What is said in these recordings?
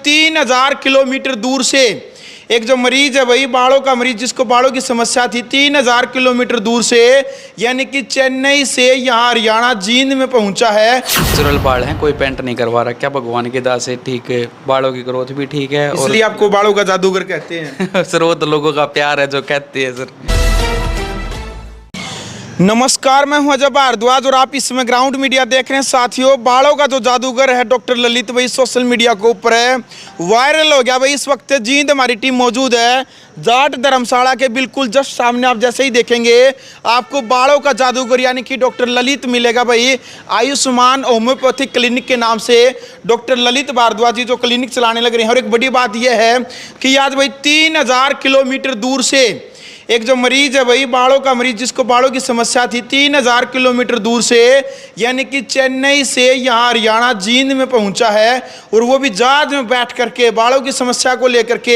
3000 kilometre दूर से एक जो मरीज है भाई, बालों का मरीज, जिसको बालों की समस्या थी, 3000 किलोमीटर दूर से यानी कि चेन्नई से यहाँ हरियाणा जींद में पहुंचा है। नेचुरल बाल हैं, कोई पेंट नहीं करवा रहा, क्या भगवान की दया से ठीक है, बालों की ग्रोथ भी ठीक है। इसलिए आपको बालों का जादूगर कहते हैं। सर वो तो लोगों का प्यार है जो कहते हैं सर। नमस्कार, मैं हूं अजय भारद्वाज और आप इसमें ग्राउंड मीडिया देख रहे हैं। साथियों, बालों का जो जादूगर है डॉक्टर ललित भाई, सोशल मीडिया के ऊपर है, वायरल हो गया भाई। इस वक्त जींद हमारी टीम मौजूद है, जाट धर्मशाला के बिल्कुल जस्ट सामने। आप जैसे ही देखेंगे आपको बालों का जादूगर यानी कि डॉक्टर ललित मिलेगा भाई। आयुष्मान होम्योपैथिक क्लिनिक के नाम से डॉक्टर ललित भारद्वाज जी जो क्लिनिक चलाने लग रहे हैं। और एक बड़ी बात यह है कि आज भाई 3000 किलोमीटर दूर से एक जो मरीज है भाई, बालों का मरीज, जिसको बालों की समस्या थी, 3000 किलोमीटर दूर से यानी कि चेन्नई से यहाँ हरियाणा जींद में पहुंचा है। और वो भी जहाज में बैठ करके बालों की समस्या को लेकर के,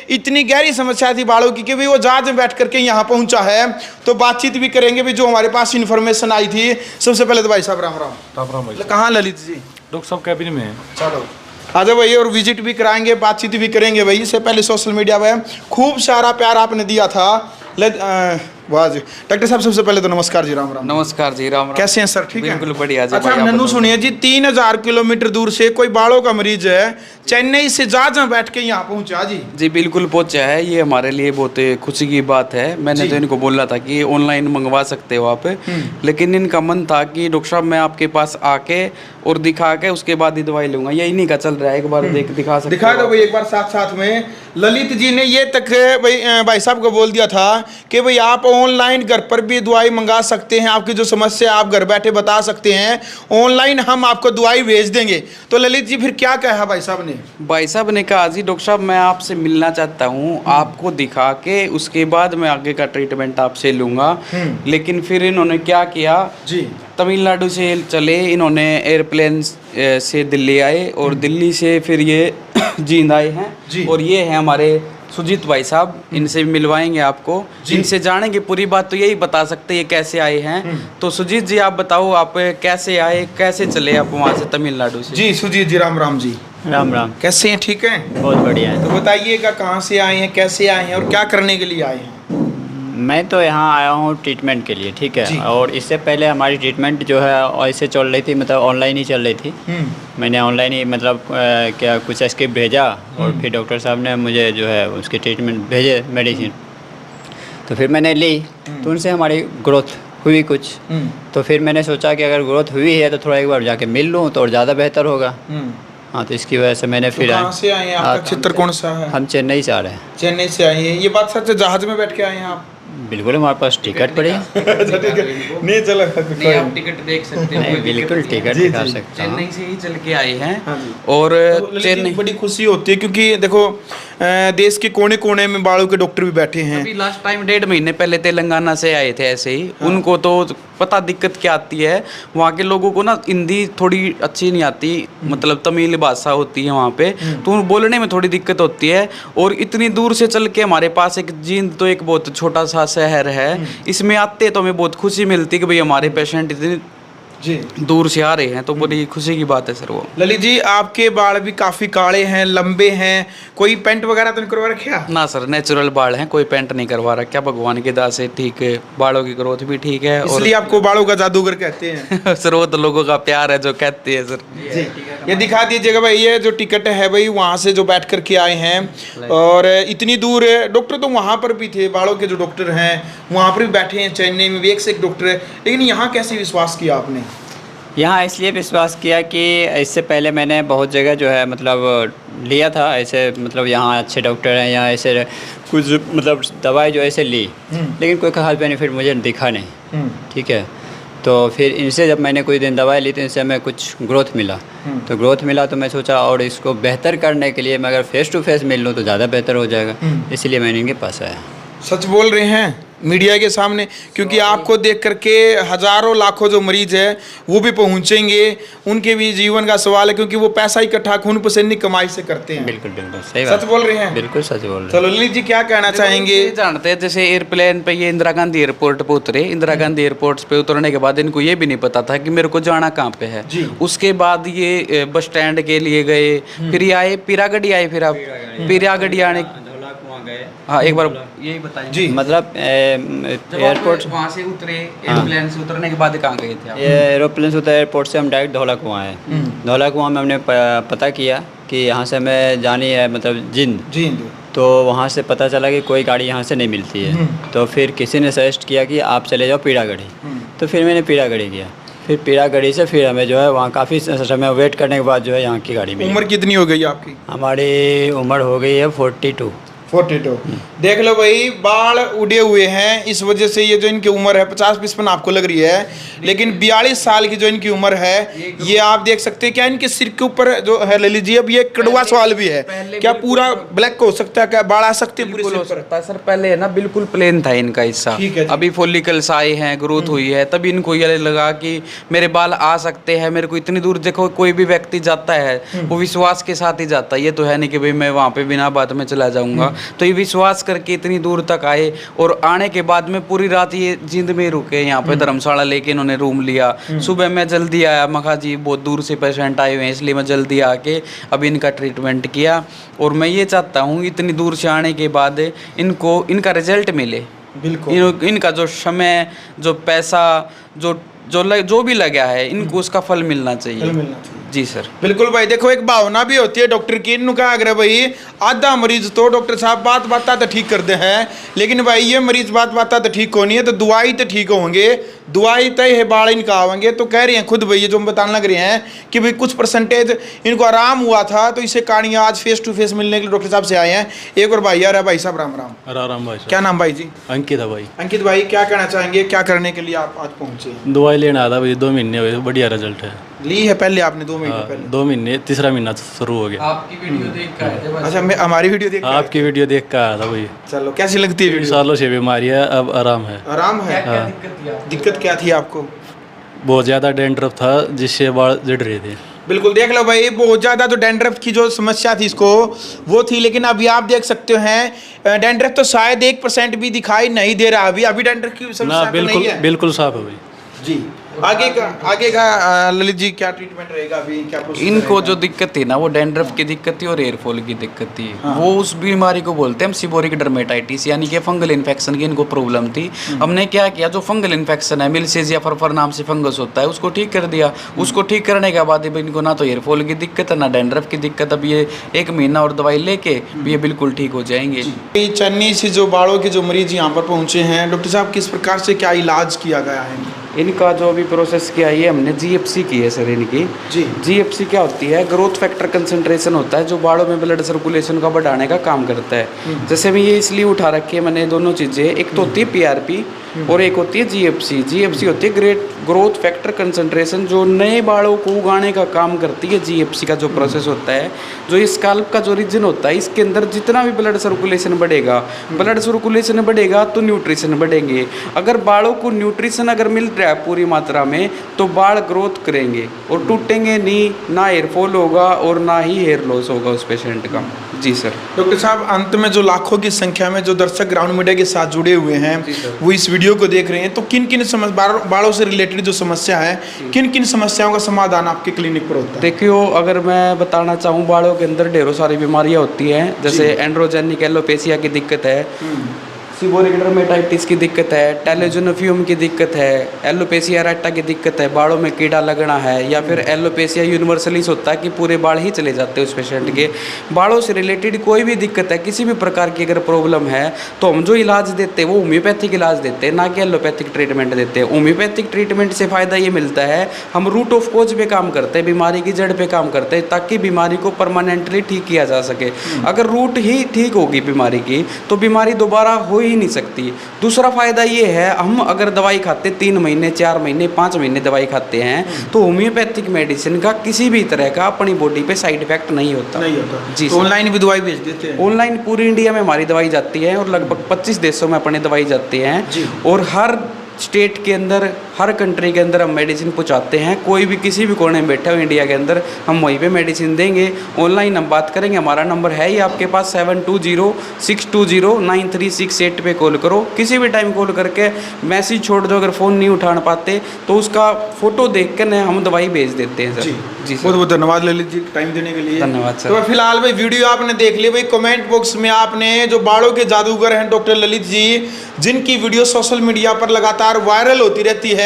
इतनी गहरी समस्या थी बालों की कि भाई वो जहाज में बैठ करके यहाँ पहुंचा है। तो बातचीत भी करेंगे भी जो हमारे पास इन्फॉर्मेशन आई थी। सबसे पहले तो भाई साहब राम राम। राम राम भाई। कहाँ ललित जी? डॉक्टर साहब कैबिन में है। चलो आजा भाई, और विजिट भी कराएंगे, बातचीत भी करेंगे भाई। इससे पहले सोशल मीडिया पे खूब सारा प्यार आपने दिया था। वाह जी। डॉक्टर साहब सबसे पहले तो नमस्कार जी, राम राम। नमस्कार जी, राम राम। कैसे हैं सर? ठीक है, बिल्कुल बढ़िया जी। अच्छा नन्नू सुनिए जी, 3000 किलोमीटर दूर से कोई बालों का मरीज है, चेन्नई से जहाज में बैठ के यहाँ पहुंचा जी। जी बिल्कुल पहुंचा है, ये हमारे लिए बहुत खुशी की बात है। मैंने तो इनको बोला था कि ऑनलाइन मंगवा सकते हो आप, लेकिन इनका मन था कि डॉक्टर साहब मैं आपके पास आके और दिखा के उसके बाद ही दवाई लूंगा। ये इन्हीं का चल रहा है, एक बार दिखा सकते दिखा दो भाई एक बार साथ साथ में। ललित जी ने ये तक भाई साहब को बोल दिया था कि भाई आप ऑनलाइन घर पर भी दवाई मंगा सकते हैं, आपकी जो समस्या आप घर बैठे बता सकते हैं, ऑनलाइन हम आपको दवाई भेज देंगे। तो ललित जी फिर क्या कहा भाई साहब ने? भाई साहब ने कहा जी डॉक्टर साहब मैं आपसे मिलना चाहता हूँ, आपको दिखा के उसके बाद मैं आगे का ट्रीटमेंट आपसे लूँगा। लेकिन फिर इन्होंने क्या किया जी, तमिलनाडु से चले, इन्होंने एयरप्लेन से दिल्ली आए और दिल्ली से फिर ये जींद आए हैं। और ये है हमारे सुजीत भाई साहब, इनसे मिलवाएंगे आपको, इनसे जानेंगे पूरी बात। तो यही बता सकते हैं ये कैसे आए हैं। तो सुजीत जी आप बताओ, आप कैसे आए, कैसे चले आप वहाँ से तमिलनाडु से? जी सुजीत जी, राम राम जी। राम राम। कैसे हैं? ठीक हैं, बहुत बढ़िया है। तो बताइएगा कहाँ से आए हैं, कैसे आए हैं और क्या करने के लिए आए हैं? मैं तो यहाँ आया हूँ ट्रीटमेंट के लिए, ठीक है। और इससे पहले हमारी ट्रीटमेंट जो है ऐसे चल रही थी, मतलब ऑनलाइन ही चल रही थी। मैंने ऑनलाइन ही मतलब क्या कुछ स्क्रिप्ट भेजा और फिर डॉक्टर साहब ने मुझे जो है उसके ट्रीटमेंट भेजे, मेडिसिन। तो फिर मैंने ली, तो उनसे हमारी ग्रोथ हुई कुछ। तो फिर मैंने सोचा कि अगर ग्रोथ हुई है तो थोड़ा एक बार जाके मिल लूँ तो और ज़्यादा बेहतर होगा। हाँ, तो इसकी वजह से मैंने फिर कहाँ से आए हैं? आपका क्षेत्र कौन सा है? हम चेन्नई से आ रहे हैं। चेन्नई से आए हैं, ये बात सच है? जहाज में बैठ के आए हैं आप? बिल्कुल, हमारे पास टिकट पड़ी है। नहीं चलो, नहीं आप टिकट देख सकते हो, बिल्कुल टिकट दिखा सकते हैं। चेन्नई से ही चल के आए हैं। और चेन्नई बड़ी खुशी होती है क्योंकि देखो देश के कोने कोने में बालों के डॉक्टर भी बैठे हैं। अभी लास्ट टाइम 1.5 महीने पहले तेलंगाना से आए थे ऐसे ही। उनको तो पता दिक्कत क्या आती है, वहाँ के लोगों को ना हिंदी थोड़ी अच्छी नहीं आती, मतलब तमिल भाषा होती है वहाँ पे, तो बोलने में थोड़ी दिक्कत होती है। और इतनी दूर से चल के हमारे पास एक जींद तो एक बहुत छोटा सा शहर है, इसमें आते तो हमें बहुत खुशी मिलती है कि भाई हमारे पेशेंट इतनी दूर से आ रहे हैं, तो बड़ी खुशी की बात है सर। वो ललित जी आपके बाल भी काफी काले हैं, लंबे हैं, कोई पेंट वगैरह तो नहीं करवा रखा? ना सर, नेचुरल बाल हैं, कोई पेंट नहीं करवा रहा, क्या भगवान की दया से ठीक है, बालों की ग्रोथ भी ठीक है। इसलिए आपको बालों का जादूगर कहते हैं। सर वो तो लोगों का प्यार है जो कहते हैं सर। ये दिखा दीजिएगा भाई, ये जो टिकट है भाई वहाँ से जो बैठ कर के आए हैं। और इतनी दूर डॉक्टर तो वहाँ पर भी थे, बालों के जो डॉक्टर हैं वहाँ पर भी बैठे हैं, चेन्नई में भी एक से एक डॉक्टर है। लेकिन यहाँ कैसे विश्वास किया आपने? यहाँ इसलिए विश्वास किया कि इससे पहले मैंने बहुत जगह जो है मतलब लिया था ऐसे, मतलब यहाँ अच्छे डॉक्टर हैं, यहाँ ऐसे कुछ मतलब दवाई जो ऐसे ली, लेकिन कोई खास बेनिफिट मुझे दिखा नहीं, ठीक है। तो फिर इनसे जब मैंने कुछ दिन दवाई ली तो इनसे हमें कुछ ग्रोथ मिला। तो ग्रोथ मिला तो मैं सोचा और इसको बेहतर करने के लिए मैं अगर फेस टू फेस मिल लूँ तो ज़्यादा बेहतर हो जाएगा, इसलिए मैंने इनके पास आया। सच बोल रहे हैं? मीडिया के सामने, क्योंकि आपको देख करके हजारों लाखों जो मरीज है वो भी पहुंचेंगे, उनके भी जीवन का सवाल है, क्योंकि वो पैसा इकट्ठा खून पसीने की कमाई से करते हैं। बिल्कुल बिल्कुल सही सच बात, बोल रहे हैं। बिल्कुल सच बोल रहे चलो ललित जी क्या कहना चाहेंगे? ये जानते हैं जैसे एयरप्लेन पे ये इंदिरा गांधी एयरपोर्ट पे उतरे, इंदिरा गांधी एयरपोर्ट पे उतरने के बाद इनको ये भी नहीं पता था कि मेरे को जाना कहाँ पे है। जी। उसके बाद ये बस स्टैंड के लिए गए, फिर ये आए पीरागढ़ी आए, फिर आप पीरागढ़ी आने, हाँ एक बार यही बताइए जी। मतलब एयरपोर्ट वहाँ से उतरे, एयरप्लेन से उतरने के बाद कहाँ गए थे आप? ये एरोप्लेन से उतर एयरपोर्ट से हम डायरेक्ट धौला कुआं आए। धौला कुआं में हमने पता किया कि यहाँ से हमें जानी है मतलब जिंद। जी तो वहाँ से पता चला कि कोई गाड़ी यहाँ से नहीं मिलती है। तो फिर किसी ने सजेस्ट किया कि आप चले जाओ पीरागढ़ी। तो फिर मैंने पीरागढ़ी किया, फिर पीरागढ़ी से फिर हमें जो है वहाँ काफ़ी समय वेट करने के बाद जो है यहाँ की गाड़ी मिली। उम्र कितनी हो गई आपकी? हमारी उम्र हो गई है 42। 42। देख लो भाई, बाल उड़े हुए हैं, इस वजह से ये जो इनकी उम्र है 50-55 आपको लग रही है, लेकिन 42 साल की जो इनकी उम्र है ये आप देख सकते हैं। क्या इनके सिर के ऊपर जो है ले लीजिए, अब ये कड़वा सवाल भी है, क्या पूरा ब्लैक हो सकता है? क्या बाल आ सकते हैं पूरे बिल्कुल हो सिर पर? सकता है सर। पहले है ना बिल्कुल प्लेन था इनका हिस्सा, ठीक है जी। अभी फॉलिकल्स आए हैं, ग्रोथ हुई है, तभी इनको ये लगा कि मेरे बाल आ सकते हैं। मेरे को इतनी दूर, देखो कोई भी व्यक्ति जाता है वो विश्वास के साथ ही जाता है, ये तो है नहीं कि भाई मैं वहाँ पे बिना बात में चला जाऊँगा। तो ये विश्वास करके इतनी दूर तक आए, और आने के बाद में पूरी रात ये जिंद में रुके, यहाँ पे धर्मशाला लेके इन्होंने रूम लिया। सुबह मैं जल्दी आया, मखा जी बहुत दूर से पेशेंट आए हुए हैं, इसलिए मैं जल्दी आके अब इनका ट्रीटमेंट किया। और मैं ये चाहता हूँ इतनी दूर से आने के बाद इनको इनका रिजल्ट मिले। बिल्कुल। इनका जो समय, जो पैसा, जो भी लगा है, इनको उसका फल मिलना चाहिए। जी सर। बिल्कुल भाई, देखो एक भावना भी होती है डॉक्टर की, इनका आग्रह भाई आधा मरीज तो डॉक्टर साहब बात बात तो ठीक करते हैं, लेकिन भाई ये मरीज बात बात तो ठीक होनी है, तो दवाई तो ठीक होंगे, दवाई तय है बाल इनका आवेंगे। तो कह रहे हैं खुद भाई, ये जो हम बताने लग रहे हैं कि भाई कुछ परसेंटेज इनको आराम हुआ था, तो इसे कहानियाँ आज फेस टू फेस मिलने के लिए डॉक्टर साहब से आए हैं। एक और भाई आ रहा है, भाई साहब राम राम। राम भाई साहब। क्या नाम भाई जी? अंकित है भाई। अंकित भाई क्या कहना चाहेंगे, क्या करने के लिए आप आज पहुंचे? दवाई लेने आया था भाई, 2 महीने हुए, बढ़िया रिजल्ट है। ली है पहले आपने? 2 महीने हाँ, पहले? 2 महीने, तीसरा महीना शुरू हो गया। आपकी वीडियो देख कर आए थे बस। अच्छा, मैं हमारी वीडियो देख आपकी वीडियो देख कर आया था भाई। चलो, कैसी लगती है वीडियो? सालों से बीमारी है, अब आराम है। आराम है? क्या दिक्कत थी आपको? दिक्कत क्या थी आपको? बहुत ज़्यादा डैंड्रफ था, जिससे बाल जड़ रहे थे। बिल्कुल, देख लो भाई, बहुत ज़्यादा जो डैंड्रफ की जो समस्या थी इसको वो थी, लेकिन अभी आप देख सकते हैं डैंड्रफ तो शायद 1% भी दिखाई नहीं दे रहा अभी। अभी डैंड्रफ की ना समस्या तो नहीं बिल्कुल है। बिल्कुल साफ है भाई। जी। आगे का ललित जी क्या ट्रीटमेंट रहेगा अभी, क्या प्रोसीजर इनको रहेगा? जो दिक्कत थी ना, वो डैंड्रफ की दिक्कत थी और एयरफॉल की दिक्कत थी। वो उस बीमारी को बोलते हैं हम सीबोरिक डर्मेटाइटिस, यानी कि फंगल इन्फेक्शन की इनको प्रॉब्लम थी। हमने क्या किया, जो फंगल इन्फेक्शन है, मिलसेजिया फरफर नाम से फंगस होता है, उसको ठीक कर दिया। उसको ठीक करने के बाद इनको ना तो एयरफॉल की दिक्कत है, ना डैंड्रफ की दिक्कत। अब ये 1 महीना और दवाई लेके ये बिल्कुल ठीक हो जाएंगे। चन्नी से जो बालों के जो मरीज यहाँ पर पहुँचे हैं, डॉक्टर साहब किस प्रकार से क्या इलाज किया गया है? इनका जो भी प्रोसेस किया है, हमने जीएफसी की है सर इनकी। जी। जीएफसी क्या होती है? ग्रोथ फैक्टर कंसंट्रेशन होता है, जो बालों में ब्लड सर्कुलेशन का बढ़ाने का काम करता है। जैसे मैं ये इसलिए उठा रखी है मैंने दोनों चीज़ें, एक तो होती है पीआरपी और एक होती है जीएफसी। जीएफसी होती है ग्रोथ फैक्टर कंसंट्रेशन, जो नए बालों को उगाने का काम करती है। जीएफसी का जो प्रोसेस होता है, जो इस स्कैल्प का जो रीजन होता है, इसके अंदर जितना भी ब्लड सर्कुलेशन बढ़ेगा, ब्लड सर्कुलेशन बढ़ेगा तो न्यूट्रिशन बढ़ेंगे। अगर बालों को न्यूट्रिशन अगर मिल रहा है पूरी मात्रा में, तो बाल ग्रोथ करेंगे और टूटेंगे नहीं, ना हेयर फॉल होगा और ना ही हेयर लॉस होगा उस पेशेंट का। जी सर। डॉक्टर साहब, अंत में जो लाखों की संख्या में जो दर्शक ग्राउंड मीडिया के साथ जुड़े हुए हैं, वो इस वीडियो को देख रहे हैं, तो किन किन बालों से रिलेटेड जो समस्या है, किन किन समस्याओं का समाधान आपके क्लिनिक पर होता है? देखियो, अगर मैं बताना चाहूँ, बालों के अंदर ढेरों सारी बीमारियाँ होती हैं, जैसे एंड्रोजेनिक एलोपेशिया की दिक्कत है, सीबोरिक डर्मेटाइटिस की दिक्कत है, टेलोजेनोफियम की दिक्कत है, एलोपेशिया एरेक्टा की दिक्कत है, बालों में कीड़ा लगना है, या फिर एलोपेशिया यूनिवर्सलिस होता है कि पूरे बाल ही चले जाते हैं उस पेशेंट के। बालों से रिलेटेड कोई भी दिक्कत है, किसी भी प्रकार की अगर प्रॉब्लम है, तो हम जो इलाज देते हैं वो होम्योपैथिक इलाज देते हैं, ना कि एलोपैथिक ट्रीटमेंट देते हैं। होम्योपैथिक ट्रीटमेंट से फ़ायदा ये मिलता है, हम रूट ऑफ कोज पे काम करते हैं, बीमारी की जड़ पे काम करते हैं, ताकि बीमारी को परमानेंटली ठीक किया जा सके। अगर रूट ही ठीक होगी बीमारी की, तो बीमारी दोबारा हो ही नहीं सकती। दूसरा फ़ायदा ये है, हम अगर दवाई खाते 3 महीने 4 महीने 5 महीने दवाई खाते हैं तो होम्योपैथिक मेडिसिन का किसी भी तरह का अपनी बॉडी पे साइड इफेक्ट नहीं होता। जी तो ऑनलाइन भी दवाई भेज देते हैं? ऑनलाइन पूरी इंडिया में हमारी दवाई जाती है और लगभग 25 देशों में अपनी दवाई जाती है और हर स्टेट के अंदर, हर कंट्री के अंदर हम मेडिसिन पहुंचाते हैं। कोई भी किसी भी कोने में बैठा हो इंडिया के अंदर, हम वहीं पे मेडिसिन देंगे। ऑनलाइन हम बात करेंगे, हमारा नंबर है ही आपके पास 7206209368 पे कॉल करो। किसी भी टाइम कॉल करके मैसेज छोड़ दो, अगर फ़ोन नहीं उठाना पाते तो उसका फ़ोटो देख कर न हम दवाई भेज देते हैं सर। जी बहुत बहुत धन्यवाद ललित जी टाइम देने के लिए। धन्यवाद सर। तो फिलहाल भाई वीडियो आपने देख लिया भाई, कमेंट बॉक्स में आपने जो बालों के जादूगर हैं डॉक्टर ललित जी, जिनकी वीडियो सोशल मीडिया पर लगातार वायरल होती रहती है,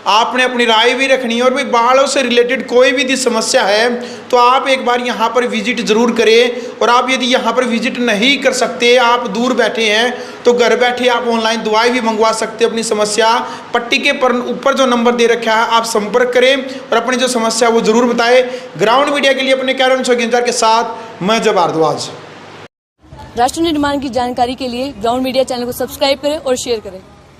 आपने अपनी राय भी रखनी है। और भाई बालों से रिलेटेड कोई भी समस्या है तो आप एक बार यहाँ पर विजिट जरूर करें। और आप यदि यहाँ पर विजिट नहीं कर सकते, आप दूर बैठे हैं, तो घर बैठे आप ऑनलाइन दवाई भी मंगवा सकते हैं। अपनी समस्या पट्टी के ऊपर जो नंबर दे रखा है आप संपर्क करें और अपनी जो समस्या वो जरूर बताएं। ग्राउंड मीडिया के लिए अपने कैरन शोगिंजार के साथ मैं जब भारद्वाज। राष्ट्र निर्माण की जानकारी के लिए ग्राउंड मीडिया चैनल को सब्सक्राइब करें और शेयर करें।